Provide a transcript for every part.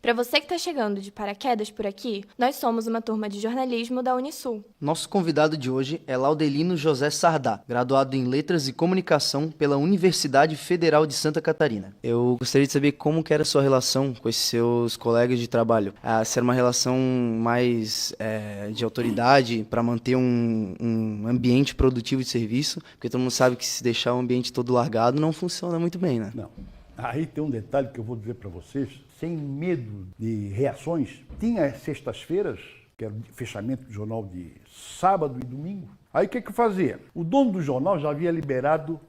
Para você que está chegando de paraquedas por aqui, nós somos uma turma de jornalismo da Unisul. Nosso convidado de hoje é Laudelino José Sardá, graduado em Letras e Comunicação pela Universidade Federal de Santa Catarina. Eu gostaria de saber como que era a sua relação com esses seus colegas de trabalho. Se era uma relação mais de autoridade para manter um ambiente produtivo de serviço, porque todo mundo sabe que se deixar o ambiente todo largado não funciona muito bem, né? Não. Aí tem um detalhe que eu vou dizer para vocês, sem medo de reações. Tinha sextas-feiras, que era o fechamento do jornal de sábado e domingo. Aí o que eu fazia? O dono do jornal já havia liberado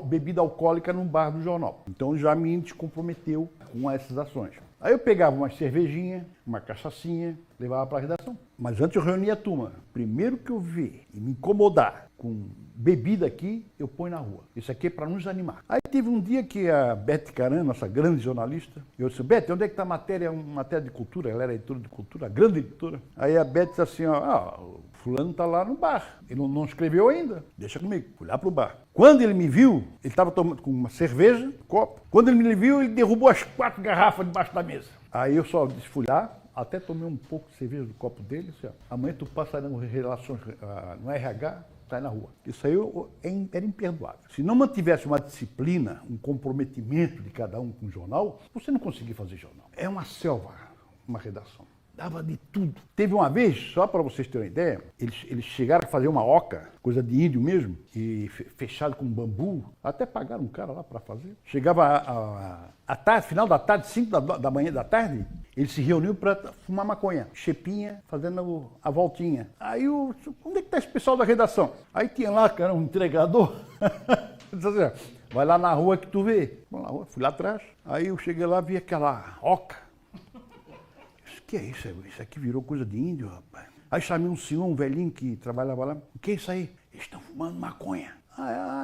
bebida alcoólica no bar do jornal. Então já me descomprometeu com essas ações. Aí eu pegava uma cervejinha, uma cachaçinha, levava para a redação. Mas antes eu reunia a turma. Primeiro que eu vi e me incomodar com bebida aqui, eu ponho na rua. Isso aqui é para nos animar. Aí teve um dia que a Beth Caran, nossa grande jornalista, eu disse, Beth, onde é que está a matéria? Uma matéria de cultura, ela era editora de cultura, a grande editora. Aí a Beth disse assim, o fulano está lá no bar, ele não escreveu ainda, deixa comigo, fui lá para o bar. Quando ele me viu, ele estava tomando com uma cerveja, copo, quando ele me viu, ele derrubou as 4 garrafas debaixo da mesa. Aí eu só disse, fui lá, até tomei um pouco de cerveja do copo dele, disse, amanhã tu passa no relações, no RH, sai na rua. Isso aí era imperdoável. Se não mantivesse uma disciplina, um comprometimento de cada um com o jornal, você não conseguia fazer jornal. É uma selva, uma redação. Dava de tudo. Teve uma vez, só para vocês terem uma ideia, eles chegaram a fazer uma oca, coisa de índio mesmo, e fechado com bambu, até pagaram um cara lá para fazer. Chegava a tarde, final da tarde, 5 da manhã da tarde, eles se reuniam para fumar maconha, chepinha, fazendo a voltinha. Aí, onde é que está esse pessoal da redação? Aí tinha lá, cara, um entregador, disse assim, vai lá na rua que tu vê. Vamos lá, fui lá atrás, aí eu cheguei lá, vi aquela oca. Que é isso? Isso aqui virou coisa de índio, rapaz. Aí chamei um senhor, um velhinho que trabalhava lá. O que é isso aí? Eles estão fumando maconha.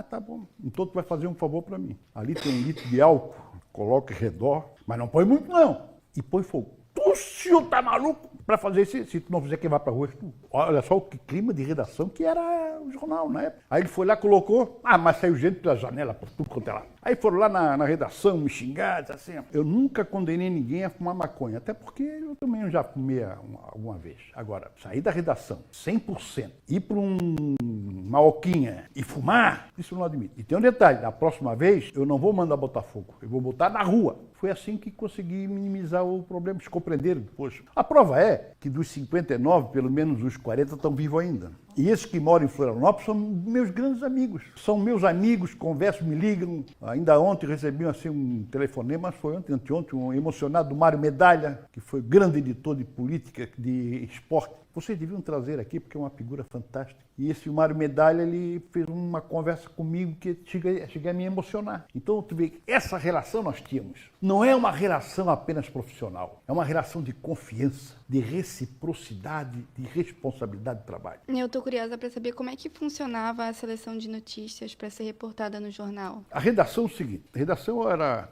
Tá bom. Então tu vai fazer um favor para mim. Ali tem 1 litro de álcool, coloca em redor, mas não põe muito não. E põe fogo. Tu, senhor, tá maluco? Para fazer isso, se tu não fizer quem vai pra rua, olha só o clima de redação que era o jornal na época. Aí ele foi lá, colocou, mas saiu gente pela janela, por tudo quanto é lá. Aí foram lá na redação, me xingar, assim. Eu nunca condenei ninguém a fumar maconha, até porque eu também já fumei alguma vez. Agora, sair da redação 100%, ir para uma oquinha e fumar, isso eu não admito. E tem um detalhe, da próxima vez eu não vou mandar botar fogo, eu vou botar na rua. Foi assim que consegui minimizar o problema, eles compreenderam depois. A prova é que dos 59, pelo menos os 40 estão vivos ainda. E esses que moram em Florianópolis são meus grandes amigos. São meus amigos, converso, me ligam. Ainda ontem recebi assim, um telefonema, mas foi anteontem, um emocionado do Mário Medalha, que foi grande editor de política, de esporte. Vocês deviam trazer aqui, porque é uma figura fantástica. E esse Mário Medalha, ele fez uma conversa comigo que cheguei a me emocionar. Então, tu vê, essa relação nós tínhamos. Não é uma relação apenas profissional. É uma relação de confiança, de reciprocidade, de responsabilidade de trabalho. Eu estou curiosa para saber como é que funcionava a seleção de notícias para ser reportada no jornal. A redação é o seguinte, a redação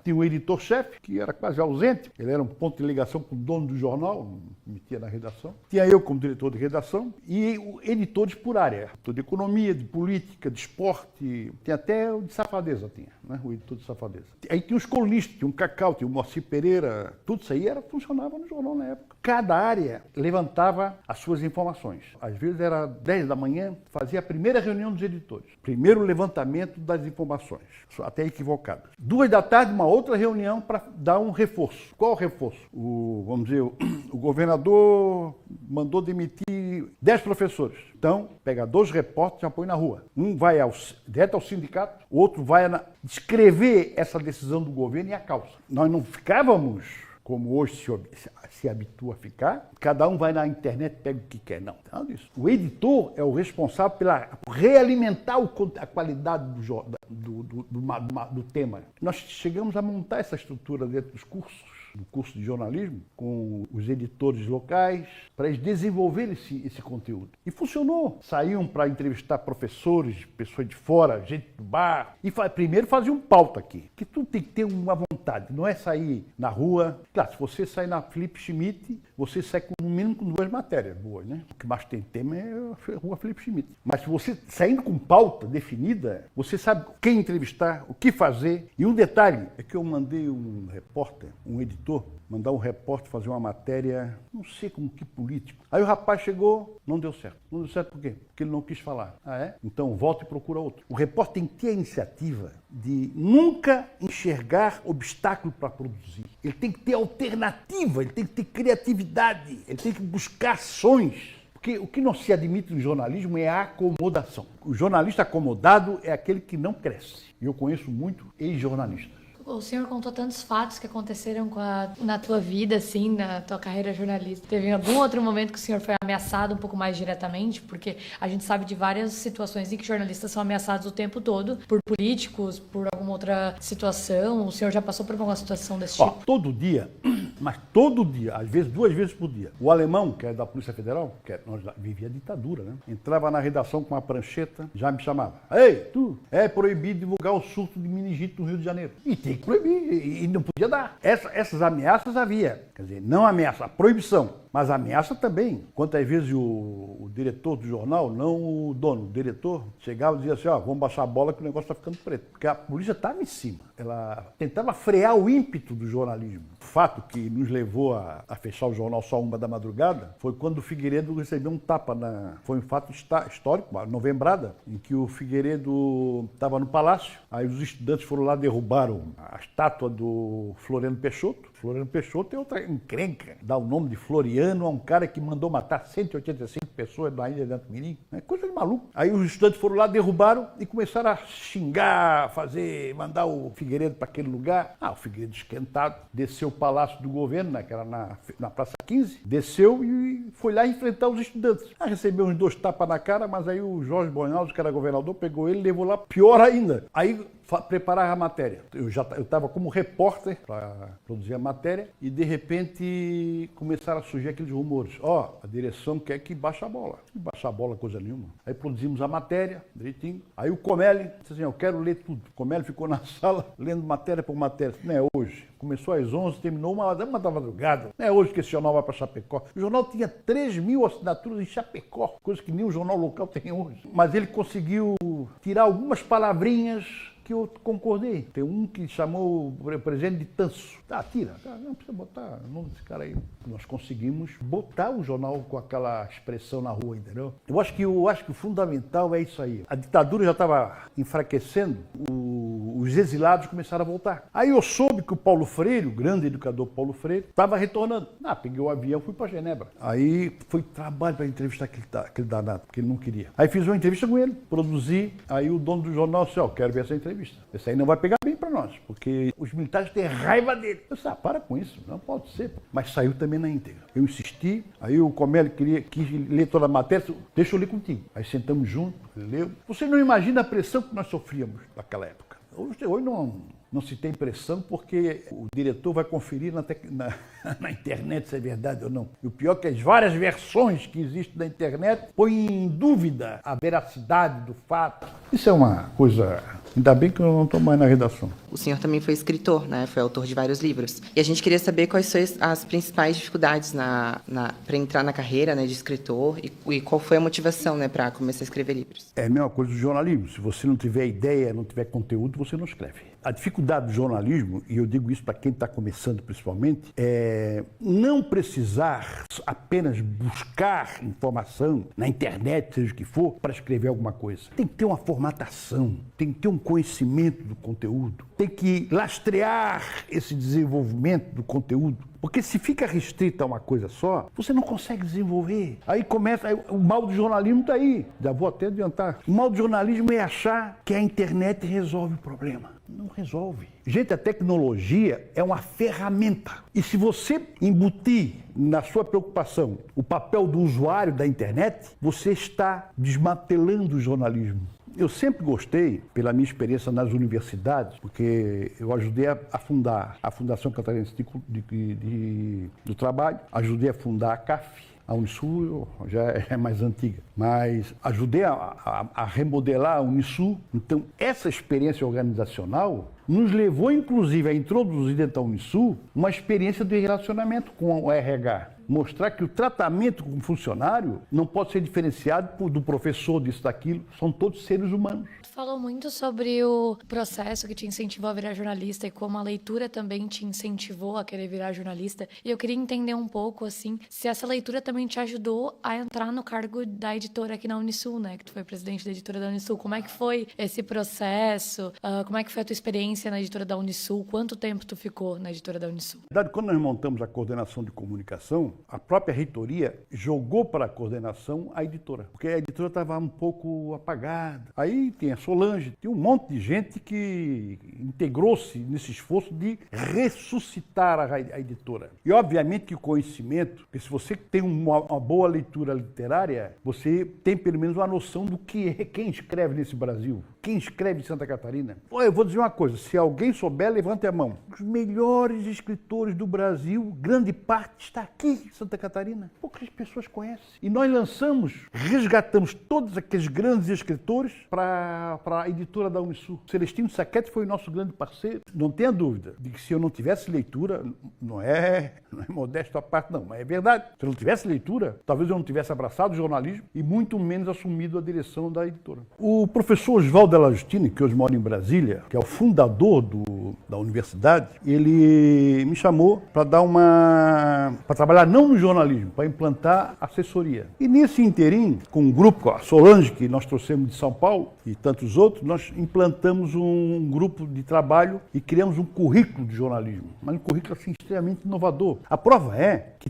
tinha um editor-chefe, que era quase ausente. Ele era um ponto de ligação com o dono do jornal, metia na redação. Tinha eu como diretor de redação e editores por área. Editor de economia, de política, de esporte, tinha até o de safadeza, né? O editor de safadeza. Aí tinha os colunistas, tinha o Cacau, tinha o Moacir Pereira, tudo isso aí funcionava no jornal na época. Cada área levantava as suas informações. Às vezes era 10 da manhã, fazia a primeira reunião dos editores. Primeiro levantamento das informações, até equivocado. 2 da tarde, uma outra reunião para dar um reforço. Qual o reforço? Vamos dizer, o governador mandou demitir 10 professores. Então, pega 2 repórteres e já põe na rua. Um vai direto ao sindicato, o outro vai descrever essa decisão do governo e a causa. Nós não ficávamos como hoje se habitua a ficar, cada um vai na internet e pega o que quer. Não, nada disso. O editor é o responsável por realimentar a qualidade do tema. Nós chegamos a montar essa estrutura dentro dos cursos, do curso de jornalismo, com os editores locais, para eles desenvolverem esse conteúdo. E funcionou. Saíam para entrevistar professores, pessoas de fora, gente do bar. E primeiro faziam pauta aqui, que tu tem que ter uma vontade, não é sair na rua. Claro, se você sair na Felipe Schmidt, você sai no mínimo com 2 matérias boas, né? O que mais tem tema é a rua Felipe Schmidt. Mas se você saindo com pauta definida, você sabe quem entrevistar, o que fazer. E um detalhe é que eu mandei um repórter, um editor, mandar um repórter fazer uma matéria, não sei com que político. Aí o rapaz chegou, não deu certo. Não deu certo por quê? Porque ele não quis falar. Ah, é? Então volta e procura outro. O repórter tem que ter a iniciativa de nunca enxergar obstáculo para produzir. Ele tem que ter alternativa, ele tem que ter criatividade, ele tem que buscar ações. Porque o que não se admite no jornalismo é a acomodação. O jornalista acomodado é aquele que não cresce. E eu conheço muito ex-jornalistas. O senhor contou tantos fatos que aconteceram na tua vida, assim, na tua carreira jornalista. Teve algum outro momento que o senhor foi ameaçado um pouco mais diretamente? Porque a gente sabe de várias situações em que jornalistas são ameaçados o tempo todo por políticos, por alguma outra situação. O senhor já passou por alguma situação desse tipo? Todo dia, mas todo dia, às vezes 2 vezes por dia. O alemão, que é da Polícia Federal, nós vivia a ditadura, né? Entrava na redação com uma prancheta, já me chamava. Ei, tu, é proibido divulgar o surto de meningite no Rio de Janeiro. E tem que proibir, e não podia dar. Essas ameaças havia. Quer dizer, não ameaça, a proibição. Mas ameaça também. Quantas vezes o diretor do jornal, não o dono, o diretor, chegava e dizia assim, vamos baixar a bola que o negócio está ficando preto. Porque a polícia estava em cima. Ela tentava frear o ímpeto do jornalismo. O fato que nos levou a fechar o jornal só 1 da madrugada foi quando o Figueiredo recebeu um tapa. Foi um fato histórico, uma novembrada, em que o Figueiredo estava no palácio. Aí os estudantes foram lá, derrubaram a estátua do Floriano Peixoto. Floriano Peixoto é outra encrenca. Dá o nome de Floriano a um cara que mandou matar 185 pessoas na ilha de Antumirim. É coisa de maluco. Aí os estudantes foram lá, derrubaram e começaram a xingar, mandar o Figueiredo para aquele lugar. O Figueiredo esquentado, desceu o Palácio do Governo, na Praça 15, desceu e foi lá enfrentar os estudantes. Recebeu uns 2 tapas na cara, mas aí o Jorge Bonaldo, que era governador, pegou ele e levou lá, pior ainda. Aí preparava a matéria. Eu estava como repórter para produzir a matéria e de repente começaram a surgir aqueles rumores. A direção quer que baixe a bola. Não baixa a bola coisa nenhuma. Aí produzimos a matéria direitinho. Aí o Comelli disse assim, eu quero ler tudo. O Comelli ficou na sala lendo matéria por matéria. Não é hoje. Começou às 11, terminou 1 da madrugada. Não é hoje que esse jornal vai para Chapecó. O jornal tinha 3.000 assinaturas em Chapecó, coisa que nem o jornal local tem hoje. Mas ele conseguiu tirar algumas palavrinhas que eu concordei. Tem um que chamou o presidente de tanso. Tira. Não precisa botar o nome desse cara aí. Nós conseguimos botar o jornal com aquela expressão na rua, entendeu? Eu acho que o fundamental é isso aí. A ditadura já estava enfraquecendo, os exilados começaram a voltar. Aí eu soube que o Paulo Freire, o grande educador Paulo Freire, estava retornando. Peguei o avião e fui para Genebra. Aí foi trabalho para entrevistar aquele danado, porque ele não queria. Aí fiz uma entrevista com ele, produzi. Aí o dono do jornal disse, quero ver essa entrevista. Esse aí não vai pegar bem para nós, porque os militares têm raiva dele. Eu disse, para com isso, não pode ser. Mas saiu também na íntegra. Eu insisti, aí o Comelli quis ler toda a matéria, deixa eu ler contigo. Aí sentamos juntos, leu. Você não imagina a pressão que nós sofríamos naquela época. Hoje não se tem pressão porque o diretor vai conferir na internet se é verdade ou não. E o pior é que as várias versões que existem na internet põem em dúvida a veracidade do fato. Isso é uma coisa... Ainda bem que eu não estou mais na redação. O senhor também foi escritor, né? Foi autor de vários livros. E a gente queria saber quais são as principais dificuldades para entrar na carreira, né, de escritor e qual foi a motivação, né, para começar a escrever livros. É a mesma coisa do jornalismo. Se você não tiver ideia, não tiver conteúdo, você não escreve. A dificuldade do jornalismo, e eu digo isso para quem está começando principalmente, é não precisar apenas buscar informação na internet, seja o que for, para escrever alguma coisa. Tem que ter uma formatação, tem que ter um conhecimento do conteúdo, tem que lastrear esse desenvolvimento do conteúdo. Porque se fica restrito a uma coisa só, você não consegue desenvolver. Aí o mal do jornalismo está aí. Já vou até adiantar. O mal do jornalismo é achar que a internet resolve o problema. Não resolve. Gente, a tecnologia é uma ferramenta. E se você embutir na sua preocupação o papel do usuário da internet, você está desmantelando o jornalismo. Eu sempre gostei, pela minha experiência nas universidades, porque eu ajudei a fundar a Fundação Catarinense do Trabalho, ajudei a fundar a CAF, a Unisul já é mais antiga, mas ajudei a remodelar a Unisul. Então, essa experiência organizacional nos levou, inclusive, a introduzir dentro da Unisul uma experiência de relacionamento com o RH. Mostrar que o tratamento com o funcionário não pode ser diferenciado do professor, disso, daquilo. São todos seres humanos. Tu falou muito sobre o processo que te incentivou a virar jornalista e como a leitura também te incentivou a querer virar jornalista. E eu queria entender um pouco, assim, se essa leitura também te ajudou a entrar no cargo da editora aqui na Unisul, né? Que tu foi presidente da editora da Unisul. Como é que foi esse processo? Como é que foi a tua experiência na editora da Unisul? Quanto tempo tu ficou na editora da Unisul? Na verdade, quando nós montamos a coordenação de comunicação, a própria reitoria jogou para a coordenação a editora, porque a editora estava um pouco apagada. Aí tem a Solange, tem um monte de gente que integrou-se nesse esforço de ressuscitar a editora. E obviamente que o conhecimento, porque se você tem uma boa leitura literária, você tem pelo menos uma noção do que é quem escreve nesse Brasil, quem escreve em Santa Catarina. Olha, eu vou dizer uma coisa, se alguém souber, levante a mão. Os melhores escritores do Brasil, grande parte está aqui em Santa Catarina. Poucas pessoas conhecem. E nós resgatamos todos aqueles grandes escritores para a editora da Unisul. Celestino Saquete foi o nosso grande parceiro. Não tenha dúvida de que se eu não tivesse leitura, não é modesto à parte não, mas é verdade. Se eu não tivesse leitura, talvez eu não tivesse abraçado o jornalismo e muito menos assumido a direção da editora. O professor Oswaldo Della Justine, que hoje mora em Brasília, que é o fundador da universidade, ele me chamou para trabalhar não no jornalismo, para implantar assessoria. E nesse interim, com um grupo, a Solange, que nós trouxemos de São Paulo, e tantos outros, nós implantamos um grupo de trabalho e criamos um currículo de jornalismo, mas um currículo assim, extremamente inovador. A prova é que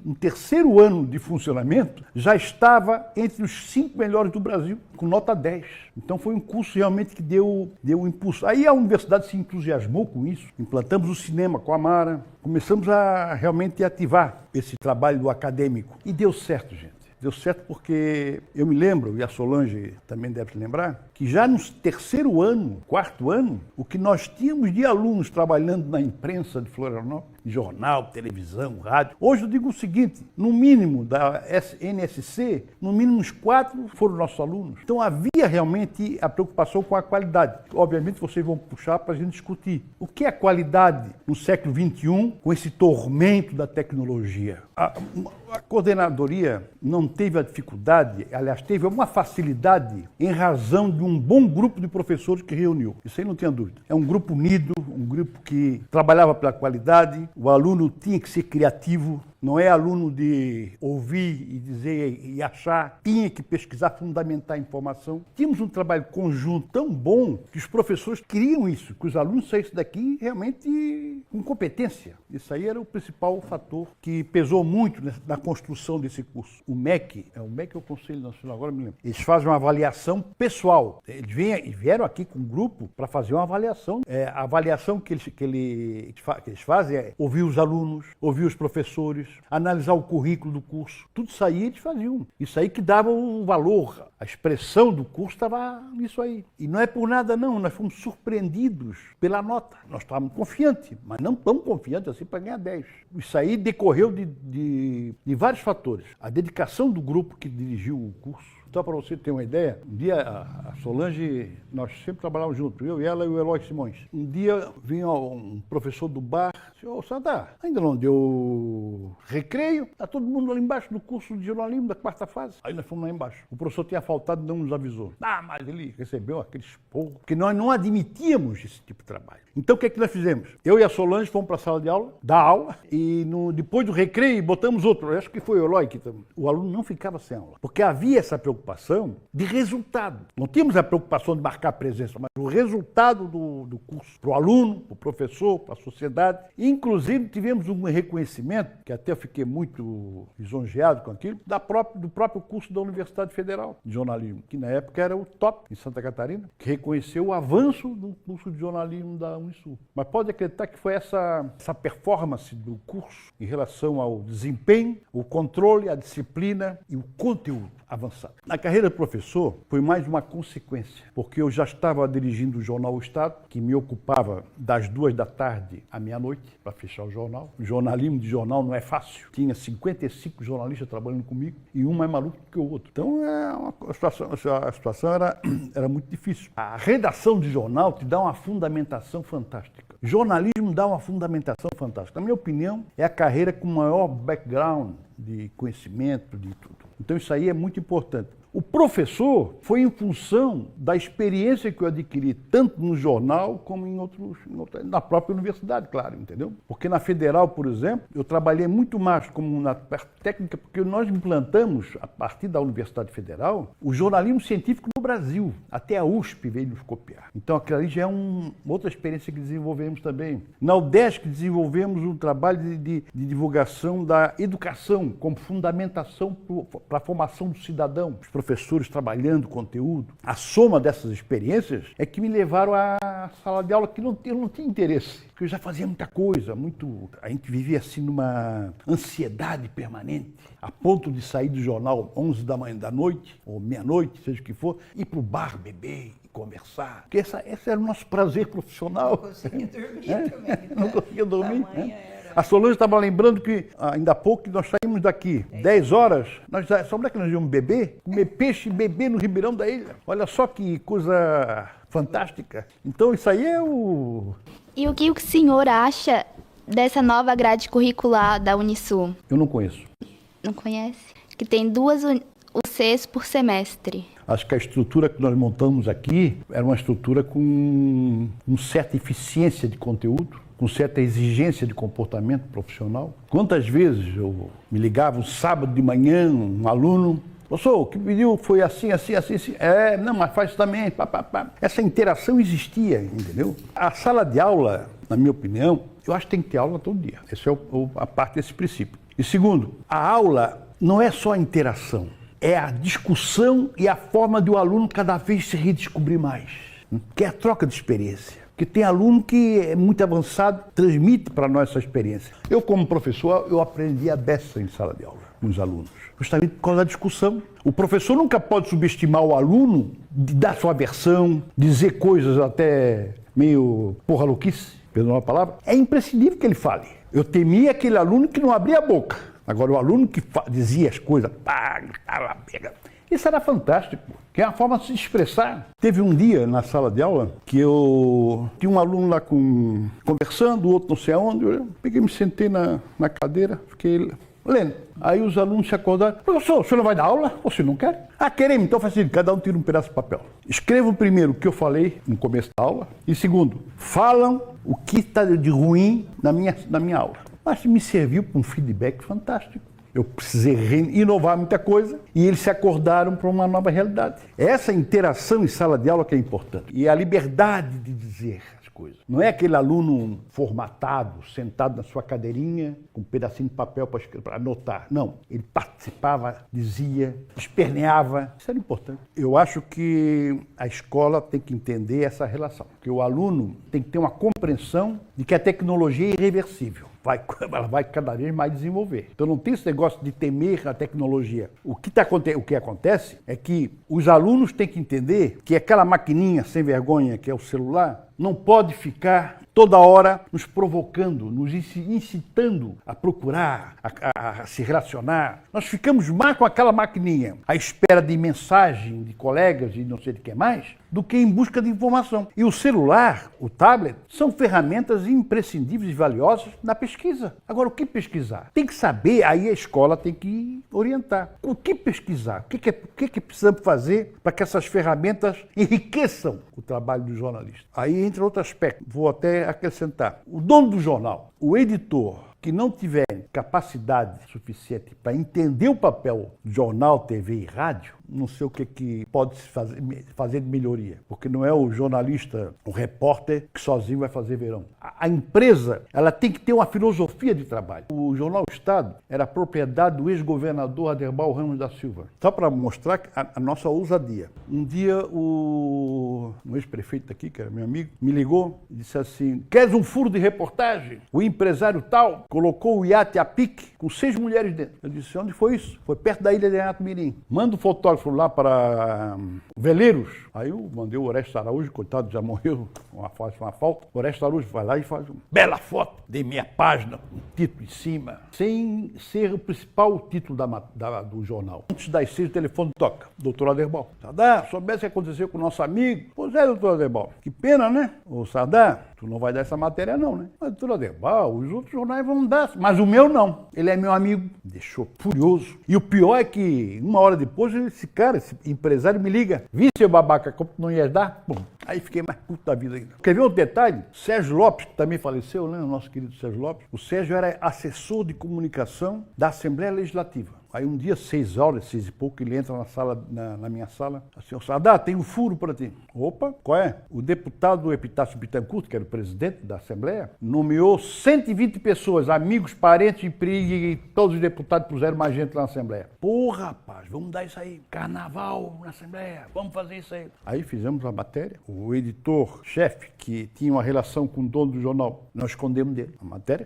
no terceiro ano de funcionamento, já estava entre os 5 melhores do Brasil, com nota 10. Então foi um curso realmente que deu um impulso. Aí a universidade se entusiasmou com isso, implantamos o cinema com a Mara, começamos a realmente ativar esse trabalho do acadêmico. E deu certo, gente. Deu certo porque eu me lembro, e a Solange também deve se lembrar, que já no terceiro ano, quarto ano, o que nós tínhamos de alunos trabalhando na imprensa de Florianópolis, jornal, televisão, rádio. Hoje eu digo o seguinte, no mínimo da NSC, no mínimo uns 4 foram nossos alunos. Então havia realmente a preocupação com a qualidade. Obviamente vocês vão puxar para a gente discutir. O que é qualidade no século XXI com esse tormento da tecnologia? A coordenadoria não teve a dificuldade, aliás, teve uma facilidade em razão de um bom grupo de professores que reuniu. Isso aí não tenha dúvida. É um grupo unido, um grupo que trabalhava pela qualidade, o aluno tinha que ser criativo, não é aluno de ouvir e dizer e achar, tinha que pesquisar, fundamentar a informação. Tínhamos um trabalho conjunto tão bom que os professores queriam isso, que os alunos saíssem daqui realmente com competência. Isso aí era o principal fator que pesou muito na construção desse curso. O MEC é o Conselho Nacional, agora me lembro. Eles fazem uma avaliação pessoal. Eles vieram aqui com um grupo para fazer uma avaliação. A avaliação que eles fazem é ouvir os alunos, ouvir os professores, analisar o currículo do curso. Tudo isso aí eles faziam. Isso aí que dava o valor. A expressão do curso estava nisso aí. E não é por nada não, nós fomos surpreendidos pela nota. Nós estávamos confiantes, mas não tão confiantes assim para ganhar 10. Isso aí decorreu de vários fatores. A dedicação do grupo que dirigiu o curso. Só para você ter uma ideia, um dia a Solange, nós sempre trabalhávamos juntos, eu e ela e o Eloy Simões. Um dia vinha um professor do bar, disse, ô Santa, ainda não deu recreio? Está todo mundo ali embaixo do curso de jornalismo da 4ª fase. Aí nós fomos lá embaixo. O professor tinha faltado e não nos avisou. Mas ele recebeu aqueles porros, porque nós não admitíamos esse tipo de trabalho. Então o que é que nós fizemos? Eu e a Solange fomos para a sala de aula, dar aula, e depois do recreio botamos outro. Eu acho que foi o Eloy que o aluno não ficava sem aula, porque havia essa preocupação de resultado. Não tínhamos a preocupação de marcar presença, mas o resultado do curso para o aluno, para o professor, para a sociedade. Inclusive tivemos um reconhecimento, que até eu fiquei muito lisonjeado com aquilo, do próprio curso da Universidade Federal de Jornalismo, que na época era o top em Santa Catarina, que reconheceu o avanço do curso de jornalismo da Unisul. Mas pode acreditar que foi essa performance do curso em relação ao desempenho, o controle, a disciplina e o conteúdo avançado. A carreira de professor foi mais uma consequência, porque eu já estava dirigindo o jornal O Estado, que me ocupava das 2 da tarde à meia-noite para fechar o jornal. O jornalismo de jornal não é fácil. Tinha 55 jornalistas trabalhando comigo e um mais maluco que o outro. Então a situação era muito difícil. A redação de jornal te dá uma fundamentação fantástica. Jornalismo dá uma fundamentação fantástica. Na minha opinião, é a carreira com maior background de conhecimento, de tudo. Então isso aí é muito importante. O professor foi em função da experiência que eu adquiri, tanto no jornal como na própria universidade, claro, entendeu? Porque na Federal, por exemplo, eu trabalhei muito mais como na parte técnica, porque nós implantamos, a partir da Universidade Federal, o jornalismo científico no Brasil. Até a USP veio nos copiar. Então aquilo ali já é outra experiência que desenvolvemos também. Na UDESC desenvolvemos um trabalho de divulgação da educação como fundamentação para a formação do cidadão. Os professores trabalhando conteúdo. A soma dessas experiências é que me levaram à sala de aula que eu não tinha interesse, porque eu já fazia muita coisa, a gente vivia assim numa ansiedade permanente, a ponto de sair do jornal 11 da noite, ou meia-noite, seja o que for, ir para o bar beber, conversar, porque esse era o nosso prazer profissional. Não conseguia dormir também. Não conseguia dormir. A Solange estava lembrando que, ainda há pouco, nós saímos daqui 10 horas, sabe onde é que nós íamos beber? Comer peixe e beber no Ribeirão da Ilha. Olha só que coisa fantástica. Então isso aí é o... E o que o senhor acha dessa nova grade curricular da Unisul? Eu não conheço. Não conhece? Que tem 2 UCs por semestre. Acho que a estrutura que nós montamos aqui era uma estrutura com certa eficiência de conteúdo, com certa exigência de comportamento profissional. Quantas vezes eu me ligava um sábado de manhã, um aluno, professor, o que pediu foi assim, assim, assim, assim. Não, mas faz também, pá, pá, pá. Essa interação existia, entendeu? A sala de aula, na minha opinião, eu acho que tem que ter aula todo dia. Essa é a parte desse princípio. E segundo, a aula não é só a interação, é a discussão e a forma de o aluno cada vez se redescobrir mais, que é a troca de experiência. Porque tem aluno que é muito avançado, transmite para nós essa experiência. Eu, como professor, eu aprendi a beça em sala de aula com os alunos, justamente por causa da discussão. O professor nunca pode subestimar o aluno, de dar sua versão, dizer coisas até meio porra louquice, perdão a palavra. É imprescindível que ele fale. Eu temia aquele aluno que não abria a boca. Agora, o aluno que dizia as coisas, pá, gritava, pega. Isso era fantástico, que é uma forma de se expressar. Teve um dia na sala de aula que eu tinha um aluno lá conversando, o outro não sei aonde. Eu peguei, me sentei na cadeira, fiquei lendo. Aí os alunos se acordaram. Professor, o senhor não vai dar aula? Ou você não quer? Queremos. Então faz assim, cada um tira um pedaço de papel. Escrevam primeiro o que eu falei no começo da aula. E segundo, falam o que está de ruim na minha aula. Mas me serviu para um feedback fantástico. Eu precisei inovar muita coisa e eles se acordaram para uma nova realidade. Essa interação em sala de aula que é importante. E a liberdade de dizer as coisas. Não é aquele aluno formatado, sentado na sua cadeirinha, com um pedacinho de papel para anotar. Não, ele participava, dizia, esperneava. Isso era importante. Eu acho que a escola tem que entender essa relação. Que o aluno tem que ter uma compreensão de que a tecnologia é irreversível. Ela vai cada vez mais desenvolver. Então não tem esse negócio de temer a tecnologia. O que acontece é que os alunos têm que entender que aquela maquininha sem vergonha que é o celular não pode ficar toda hora nos provocando, nos incitando a procurar, a se relacionar. Nós ficamos mais com aquela maquininha à espera de mensagem de colegas e não sei de que mais, do que em busca de informação. E o celular, o tablet, são ferramentas imprescindíveis e valiosas na pesquisa. Agora, o que pesquisar? Tem que saber, aí a escola tem que orientar. O que pesquisar? O que precisamos fazer para que essas ferramentas enriqueçam o trabalho do jornalista? Aí entra outro aspecto, vou até acrescentar. O dono do jornal, o editor, que não tiver capacidade suficiente para entender o papel do jornal, TV e rádio, não sei o que pode se fazer de melhoria, porque não é o jornalista, o repórter, que sozinho vai fazer verão. A empresa, ela tem que ter uma filosofia de trabalho. O Jornal Estado era propriedade do ex-governador Aderbal Ramos da Silva. Só para mostrar a nossa ousadia. Um dia, o ex-prefeito aqui, que era meu amigo, me ligou e disse assim: queres um furo de reportagem? O empresário tal colocou o iate a pique com 6 mulheres dentro. Eu disse: onde foi isso? Foi perto da ilha de Renato Mirim. Manda o fotógrafo foram lá para Veleiros. Aí eu mandei o Orestes Araújo, coitado, já morreu, uma falta. O Orestes Araújo vai lá e faz uma bela foto de meia página, com o título em cima, sem ser o principal título do jornal. Antes das 6, o telefone toca. Doutor Aderbal. Sardá, soubesse o que aconteceu com o nosso amigo? Pois é, doutor Aderbal. Que pena, né? Ô, Sardá, tu não vai dar essa matéria não, né? Mas, doutor Aderbal, os outros jornais vão dar, mas o meu não. Ele é meu amigo. Deixou furioso. E o pior é que, uma hora depois, esse empresário me liga. Vi, seu babaca, como tu não ia dar? Bom, aí fiquei mais puto da vida ainda. Quer ver um detalhe? Sérgio Lopes, que também faleceu, né? O nosso querido Sérgio Lopes. O Sérgio era assessor de comunicação da Assembleia Legislativa. Aí um dia, 6 horas, 6 e pouco, ele entra na sala, na minha sala, assim, Sardá, tem um furo para ti. Opa, qual é? O deputado Epitácio Bittencourt, que era o presidente da Assembleia, nomeou 120 pessoas, amigos, parentes, e todos os deputados puseram mais gente lá na Assembleia. Porra, rapaz, vamos dar isso aí. Carnaval na Assembleia, vamos fazer isso aí. Aí fizemos a matéria. O editor-chefe, que tinha uma relação com o dono do jornal, nós escondemos dele a matéria,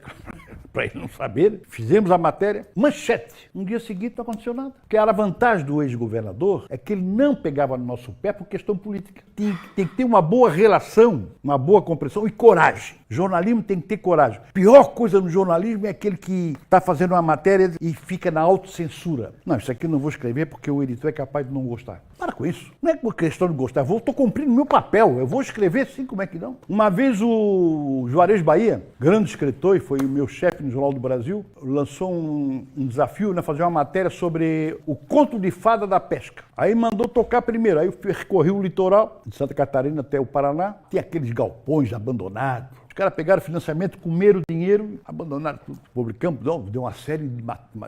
para ele não saber. Fizemos a matéria, manchete. Um dia seguinte não aconteceu nada. Porque a vantagem do ex-governador é que ele não pegava no nosso pé por questão política. Tem que ter uma boa relação, uma boa compreensão e coragem. Jornalismo tem que ter coragem. A pior coisa no jornalismo é aquele que está fazendo uma matéria e fica na autocensura. Não, isso aqui eu não vou escrever porque o editor é capaz de não gostar. Para com isso. Não é por questão de gostar. Estou cumprindo meu papel. Eu vou escrever sim, como é que não? Uma vez o Juarez Bahia, grande escritor e foi o meu chefe no Jornal do Brasil, lançou um desafio, né, fazer uma matéria sobre o conto de fada da pesca. Aí mandou tocar primeiro. Aí eu percorri o litoral de Santa Catarina até o Paraná. Tem aqueles galpões abandonados. Os caras pegaram financiamento, comeram dinheiro, abandonaram tudo. Publicamos, deu uma série de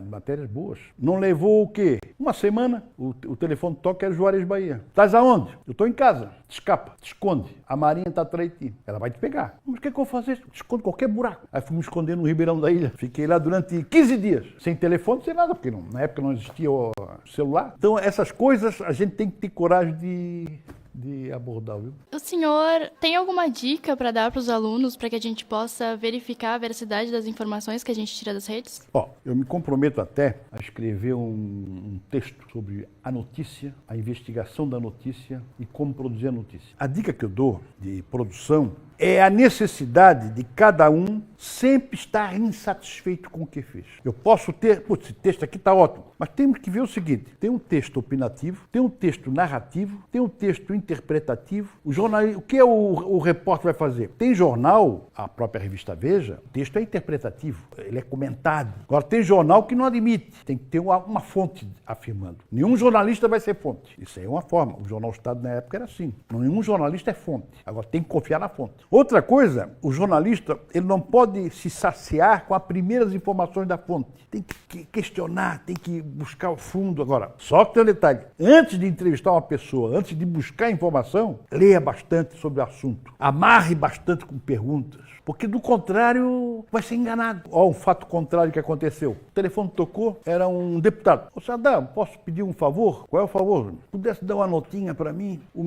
matérias boas. Não levou o quê? Uma semana, o telefone toca, era Juarez Bahia. Estás aonde? Eu estou em casa. Te escapa, te esconde. A Marinha está atrás de ti. Ela vai te pegar. Mas o que é que eu vou fazer? Esconde qualquer buraco. Aí fui me esconder no Ribeirão da Ilha. Fiquei lá durante 15 dias. Sem telefone, sem nada, porque na época não existia o celular. Então essas coisas a gente tem que ter coragem de abordar, viu? O senhor tem alguma dica para dar para os alunos para que a gente possa verificar a veracidade das informações que a gente tira das redes? Eu me comprometo até a escrever um texto sobre a notícia, a investigação da notícia e como produzir a notícia. A dica que eu dou de produção é a necessidade de cada um sempre estar insatisfeito com o que fez. Eu posso ter, esse texto aqui está ótimo, mas temos que ver o seguinte, tem um texto opinativo, tem um texto narrativo, tem um texto interpretativo. O que o repórter vai fazer? Tem jornal, a própria revista Veja, o texto é interpretativo, ele é comentado. Agora tem jornal que não admite, tem que ter uma fonte afirmando. Nenhum jornalista vai ser fonte. Isso aí é uma forma. O Jornal Estado na época era assim. Nenhum jornalista é fonte. Agora tem que confiar na fonte. Outra coisa, o jornalista ele não pode se saciar com as primeiras informações da fonte. Tem que questionar, tem que buscar o fundo. Agora, só que tem um detalhe. Antes de entrevistar uma pessoa, antes de buscar informação, leia bastante sobre o assunto. Amarre bastante com perguntas. Porque, do contrário, vai ser enganado. Um fato contrário que aconteceu. O telefone tocou, era um deputado. Ô, Sardá, posso pedir um favor? Qual é o favor? Pudesse dar uma notinha para mim? O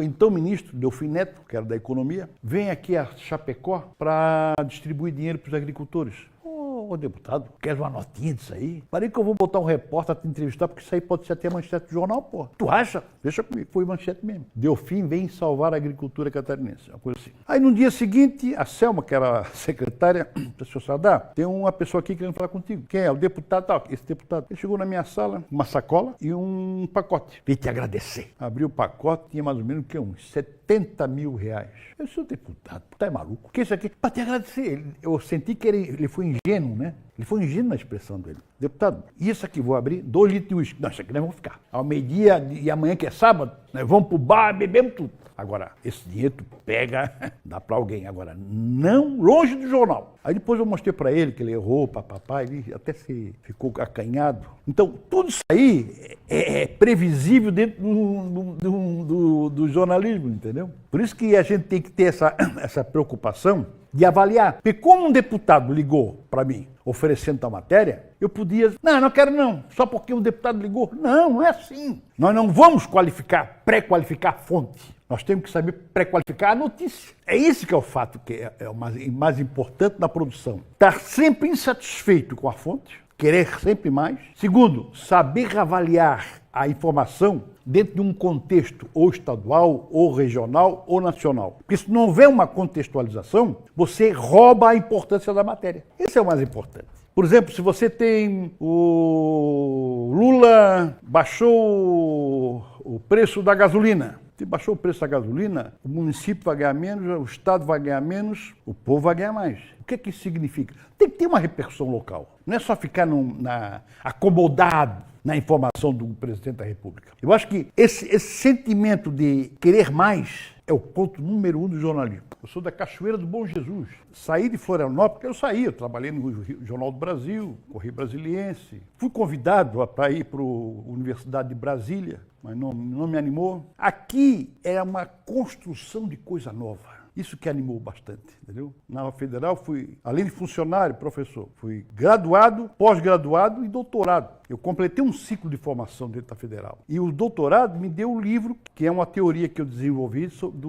então ministro, Delfim Neto, que era da Economia, vem aqui a Chapecó para distribuir dinheiro para os agricultores. Ô, deputado, quer uma notinha disso aí? Parei que eu vou botar um repórter a te entrevistar, porque isso aí pode ser até manchete do jornal, pô. Tu acha? Deixa comigo, foi manchete mesmo. Delfim vem salvar a agricultura catarinense, uma coisa assim. Aí no dia seguinte, a Selma, que era a secretária, disse, Sardá, tem uma pessoa aqui querendo falar contigo. Quem é? O deputado, tal, esse deputado. Ele chegou na minha sala, uma sacola e um pacote. Vim te agradecer. Abri o pacote, tinha mais ou menos uns 70 mil reais. Eu disse, deputado, tá é maluco? O que é isso aqui? Para te agradecer. Eu senti que ele foi ingênuo, né? Ele foi ingênuo na expressão dele. Deputado, isso aqui vou abrir 2 litros de uísque. Não, isso aqui nós vamos ficar. Ao meio-dia e amanhã, que é sábado, nós vamos pro bar, bebemos tudo. Agora, esse dinheiro tu pega, dá para alguém. Agora, não longe do jornal. Aí depois eu mostrei para ele que ele errou, papapá, ele até ficou acanhado. Então, tudo isso aí é previsível dentro do jornalismo, entendeu? Por isso que a gente tem que ter essa preocupação de avaliar. Porque como um deputado ligou para mim oferecendo tal matéria, eu podia... Não quero não, só porque um deputado ligou. Não é assim. Nós não vamos pré-qualificar a fonte. Nós temos que saber pré-qualificar a notícia. É isso que é o fato que é o mais importante na produção. Estar sempre insatisfeito com a fonte, querer sempre mais. Segundo, saber avaliar a informação dentro de um contexto ou estadual, ou regional, ou nacional. Porque se não houver uma contextualização, você rouba a importância da matéria. Esse é o mais importante. Por exemplo, se você tem o Lula baixou o preço da gasolina. Se baixou o preço da gasolina, o município vai ganhar menos, o estado vai ganhar menos, o povo vai ganhar mais. O que isso significa? Tem que ter uma repercussão local. Não é só ficar acomodado na informação do presidente da República. Eu acho que esse sentimento de querer mais é o ponto número 1 do jornalismo. Eu sou da Cachoeira do Bom Jesus. Saí de Florianópolis, eu trabalhei no Jornal do Brasil, Correio Brasiliense. Fui convidado para ir para a Universidade de Brasília, mas não me animou. Aqui é uma construção de coisa nova. Isso que animou bastante, entendeu? Na Federal fui, além de funcionário, professor, fui graduado, pós-graduado e doutorado. Eu completei um ciclo de formação dentro da Federal. E o doutorado me deu um livro, que é uma teoria que eu desenvolvi, sobre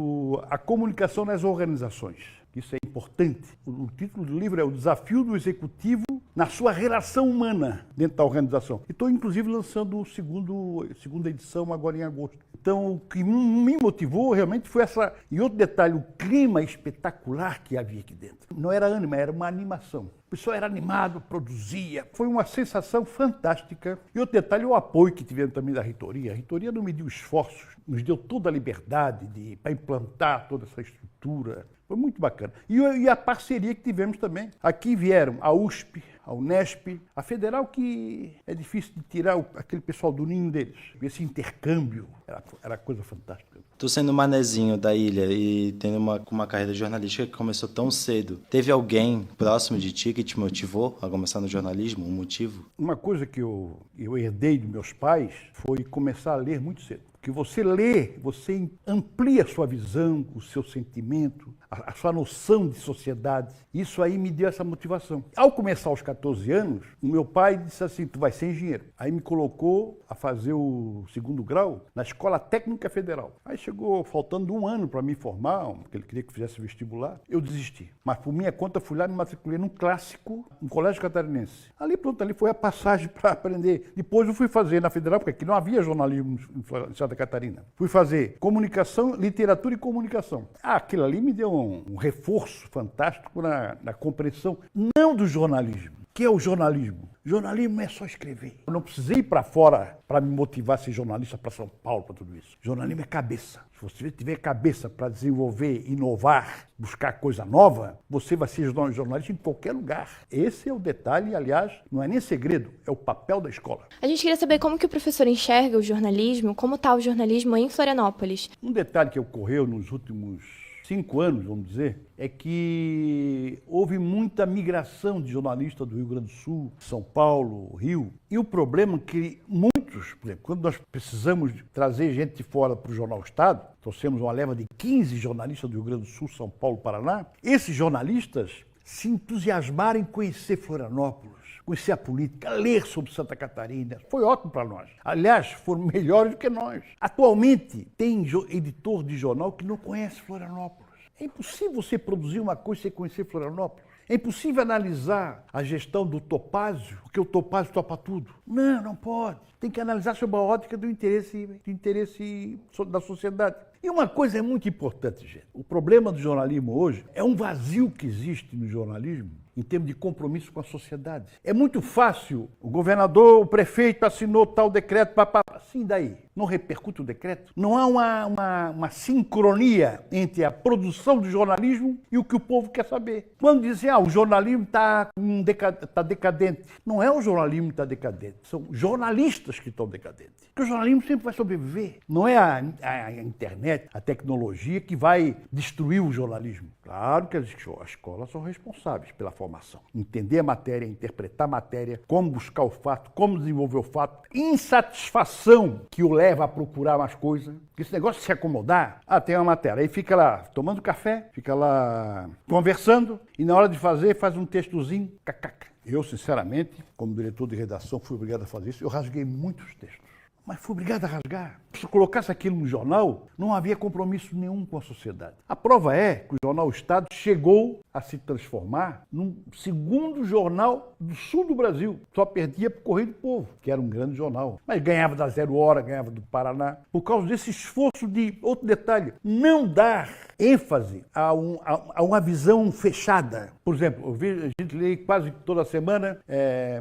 a comunicação nas organizações. Isso é importante. O título do livro é O Desafio do Executivo na sua relação humana dentro da organização. E estou, inclusive, lançando segunda edição agora em agosto. Então, o que me motivou realmente foi essa... E outro detalhe, o clima espetacular que havia aqui dentro. Não era ânima, era uma animação. O pessoal era animado, produzia. Foi uma sensação fantástica. E outro detalhe, o apoio que tivemos também da reitoria. A reitoria não mediu esforços, nos deu toda a liberdade para implantar toda essa estrutura. Foi muito bacana. E a parceria que tivemos também. Aqui vieram a USP, a Unesp, a Federal, que é difícil de tirar aquele pessoal do ninho deles. Esse intercâmbio era coisa fantástica. Tu sendo manezinho da ilha e tendo uma carreira jornalística que começou tão cedo, teve alguém próximo de ti que te motivou a começar no jornalismo, um motivo? Uma coisa que eu herdei dos meus pais foi começar a ler muito cedo. Porque você lê, você amplia a sua visão, o seu sentimento, a sua noção de sociedade. Isso aí me deu essa motivação. Ao começar aos 14 anos, o meu pai disse assim, tu vai ser engenheiro. Aí me colocou a fazer o 2º grau na Escola Técnica Federal. Aí chegou faltando um ano para me formar, porque ele queria que eu fizesse vestibular. Eu desisti. Mas por minha conta fui lá e me matriculei num clássico, no Colégio Catarinense. Ali pronto, ali foi a passagem para aprender. Depois eu fui fazer na Federal, porque aqui não havia jornalismo em Santa Catarina. Fui fazer comunicação, literatura e comunicação. Aquilo ali me deu um reforço fantástico na compreensão, não do jornalismo. O que é o jornalismo? Jornalismo não é só escrever. Eu não precisei ir para fora para me motivar a ser jornalista para São Paulo, para tudo isso. Jornalismo é cabeça. Se você tiver cabeça para desenvolver, inovar, buscar coisa nova, você vai ser jornalista em qualquer lugar. Esse é o detalhe, aliás, não é nem segredo, é o papel da escola. A gente queria saber como que o professor enxerga o jornalismo, como está o jornalismo em Florianópolis. Um detalhe que ocorreu nos últimos 5 anos, vamos dizer, é que houve muita migração de jornalistas do Rio Grande do Sul, São Paulo, Rio. E o problema é que muitos, por exemplo, quando nós precisamos trazer gente de fora para o Jornal Estado, trouxemos uma leva de 15 jornalistas do Rio Grande do Sul, São Paulo, Paraná, esses jornalistas se entusiasmaram em conhecer Florianópolis, conhecer a política, ler sobre Santa Catarina. Foi ótimo para nós. Aliás, foram melhores do que nós. Atualmente, tem editor de jornal que não conhece Florianópolis. É impossível você produzir uma coisa sem conhecer Florianópolis. É impossível analisar a gestão do Topázio, porque o Topázio topa tudo. Não pode. Tem que analisar sob a ótica do interesse da sociedade. E uma coisa é muito importante, gente. O problema do jornalismo hoje é um vazio que existe no jornalismo em termos de compromisso com a sociedade. É muito fácil, o governador, o prefeito assinou tal decreto, assim daí. Não repercute o decreto? Não há uma sincronia entre a produção do jornalismo e o que o povo quer saber. Quando dizem, o jornalismo está decadente. Não é o jornalismo que está decadente, são jornalistas que estão decadentes. Porque o jornalismo sempre vai sobreviver. Não é a internet, a tecnologia que vai destruir o jornalismo. Claro que as escolas são responsáveis pela formação. Entender a matéria, interpretar a matéria, como buscar o fato, como desenvolver o fato. Insatisfação que o leva a procurar mais coisas. Esse negócio de se acomodar, tem uma matéria, aí fica lá tomando café, fica lá conversando, e na hora de fazer, faz um textozinho, cacaca. Eu, sinceramente, como diretor de redação, fui obrigado a fazer isso. Eu rasguei muitos textos. mas fui obrigado a rasgar. Se eu colocasse aquilo no jornal, não havia compromisso nenhum com a sociedade. A prova é que o jornal O Estado chegou a se transformar num segundo jornal do sul do Brasil. Só perdia para o Correio do Povo, que era um grande jornal. Mas ganhava da Zero Hora, ganhava do Paraná. Por causa desse esforço de, outro detalhe, não dar ênfase a uma visão fechada. Por exemplo, a gente lê quase toda semana,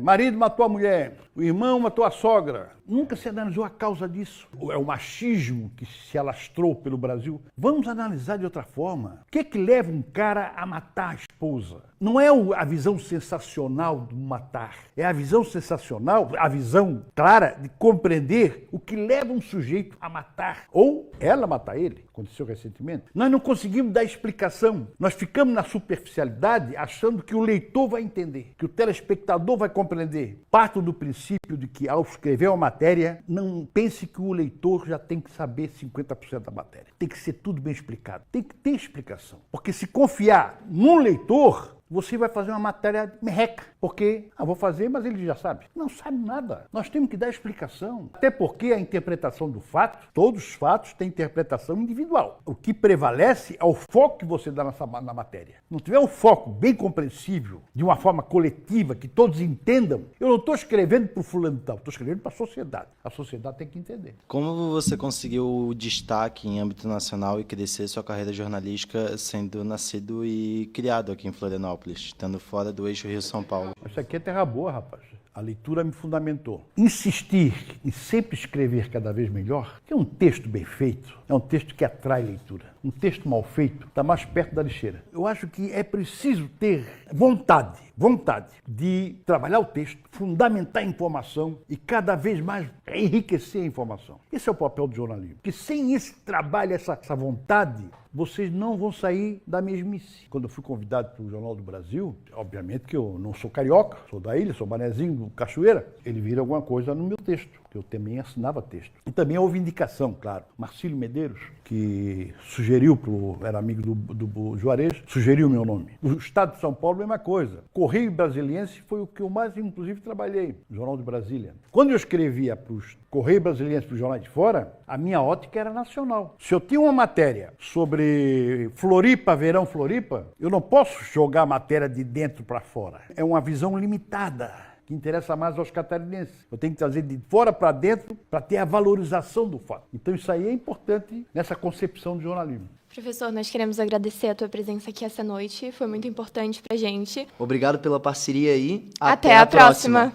marido matou a mulher, o irmão matou a sogra. Nunca se analisou a causa disso. É o machismo que se alastrou pelo Brasil. Vamos analisar de outra forma. O que é que leva um cara a matar a esposa? Não é a visão sensacional do matar. É a visão sensacional, a visão clara de compreender o que leva um sujeito a matar. Ou ela matar ele. Aconteceu recentemente. Nós não conseguimos dar explicação. Nós ficamos na superficialidade achando que o leitor vai entender, que o telespectador vai compreender. Parto do princípio de que ao escrever uma matéria, não pense que o leitor já tem que saber 50% da matéria. Tem que ser tudo bem explicado. Tem que ter explicação. Porque se confiar num leitor, você vai fazer uma matéria merreca, porque, vou fazer, mas ele já sabe. Não sabe nada. Nós temos que dar explicação. Até porque a interpretação do fato, todos os fatos têm interpretação individual. O que prevalece é o foco que você dá na matéria. Não tiver um foco bem compreensível, de uma forma coletiva, que todos entendam, eu não estou escrevendo para o fulano tal, estou escrevendo para a sociedade. A sociedade tem que entender. Como você conseguiu destaque em âmbito nacional e crescer sua carreira jornalística sendo nascido e criado aqui em Florianópolis, estando fora do eixo Rio-São Paulo? Isso aqui é terra boa, rapaz. A leitura me fundamentou. Insistir em sempre escrever cada vez melhor, que é um texto bem feito, é um texto que atrai leitura. Um texto mal feito está mais perto da lixeira. Eu acho que é preciso ter vontade de trabalhar o texto, fundamentar a informação e cada vez mais enriquecer a informação. Esse é o papel do jornalismo. Porque sem esse trabalho, essa vontade, vocês não vão sair da mesmice. Quando eu fui convidado para o Jornal do Brasil, obviamente que eu não sou carioca, sou da ilha, sou manezinho do Cachoeira, ele vira alguma coisa no meu texto, que eu também assinava texto. E também houve indicação, claro. Marcílio Medeiros, que sugeriu, era amigo do Juarez, sugeriu o meu nome. O Estado de São Paulo, mesma coisa. Correio Brasiliense foi o que eu mais, inclusive, trabalhei, no Jornal de Brasília. Quando eu escrevia para os Correio Brasiliense, para os jornais de fora, a minha ótica era nacional. Se eu tinha uma matéria sobre Floripa, verão Floripa, eu não posso jogar a matéria de dentro para fora. É uma visão limitada, que interessa mais aos catarinenses. Eu tenho que trazer de fora para dentro para ter a valorização do fato. Então isso aí é importante nessa concepção do jornalismo. Professor, nós queremos agradecer a tua presença aqui essa noite. Foi muito importante pra gente. Obrigado pela parceria aí. Até a próxima.